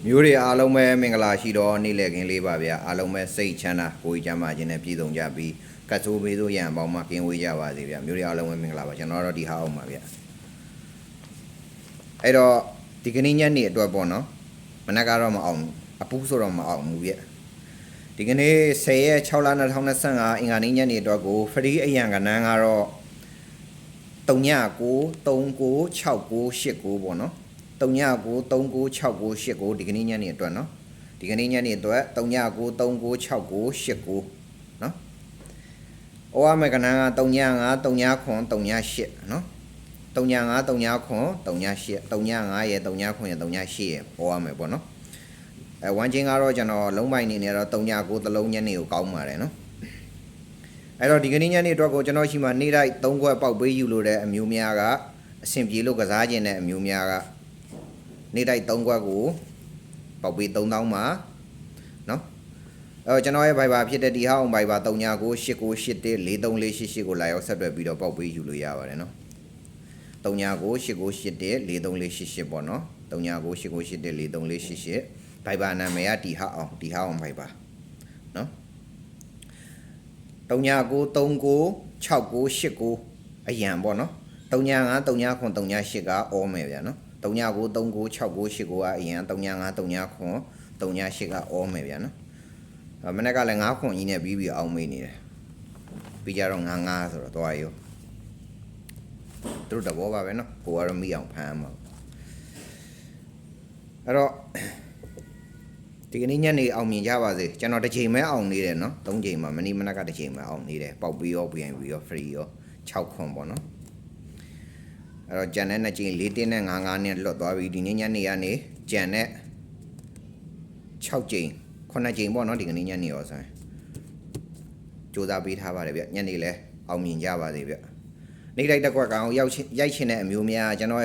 မျိုးတွေအားလုံးပဲမင်္ဂလာရှိတော့နေ့လည်ခင်းလေးပါဗျာအားလုံးပဲစိတ်ချမ်းသာကိုယ်ကျမ်းမာခြင်းနဲ့ပြည့်စုံကြပြီးကတ်ဆိုးဘေးဆိုးရန်ပေါင်းမှာကင်းဝေးကြပါစေဗျာမျိုးတွေအားလုံးပဲမင်္ဂလာပါကျွန်တော်တို့ဒီဟာအောင်ပါဗျာအဲ့တော့ဒီကနေ့ညနေအတွက်ပေါ့နော်မနက်ကတော့မအောင်အပူဆိုတော့မအောင်ဘူးဗျာဒီကနေ့10ရက်6လ2025အင်္ဂါနေ့ညနေအတွက်ကိုဖရီးအရန်ကနန်းကတော့39396989ပေါ့နော်39396989ဒီကနေ့ညနေအတွက်နော်ဒီကနေ့ညနေအတွက်39396989နော်။ဩဝါမေကနန်းက39393938နော်39393938 39ရဲ့39ရဲ့38ရဲ့ဩဝါမေပေါ့နော်။ဝမ်းချင်းကတော့ကျွန်တော်လုံးပိုင်နေနေတော့39သလုံးညနေကိုကောင်းပါတယ်နော်။အဲ့တော့ဒီကနေ့ညနေအတွက်ကိုကျွန်တော်ရှိမှနေ့တိုင်း3ခွက်ပေါက်ပေးယူလို့တဲ့အမျိုးများကအဆင်ပြေလို့ကစားခြင်းတဲ့အမျိုးများကနေ့တိုင်း3ခွက်ကိုပေါက်ပေး3000မှာနော်ကျွန်တော်ရဲ့ Viber ဖြစ်တဲ့ဒီဟောင်း Viber 399898143488ကိုလာရောက်ဆက်သွယ်ပြီးတော့ပေါက်ပေးယူလို့ရပါတယ်နော်399898143488ပေါ့နော်399898143488 Viber နာမည်ကဒီဟောင်း Viber နော်39396989အရန်ပေါ့နော်39399338ကအောမယ်ဗျာနော်39396989ကအရင်393938ကအောမယ်ဗျာနော်မနေ့ကလည်း9ခွန်ကြီးနဲ့ပြီးအောင်မေးနေတယ်ပြီးကြတော့99ဆိုတော့တွားရောသူတို့တဘောပါပဲနော်ကိုကတော့မိအောင်ဖမ်းမှာအဲ့တော့ဒီကနေ့ညနေအောင်မြင်ကြပါစေကျွန်တော်တစ်ချိန်ပဲအောင်နေတယ်နော်3ချိန်မှမနေ့မနက်ကတစ်ချိန်ပဲအောင်နေတယ်ပေါက်ပြီးရော BNB ရော free ရော6ခွန်ပေါ့နော်အဲ့တော့ကြံတဲ့2ချိန်4တင်းနဲ့55နဲ့လွတ်သွားပြီဒီနေ့ညနေကနေကြံတဲ့6ချိန်9ချိန်ပေါ့နော်ဒီကနေ့ညနေရောဆိုရင်စူးစမ်းပေးထားပါတယ်ဗျညနေလဲအောင်မြင်ကြပါစေဗျနေ့တိုင်းတစ်ခွက်ကောင်ရိုက်ချင်တဲ့အမျိုးများကျွန်တော်ရဲ့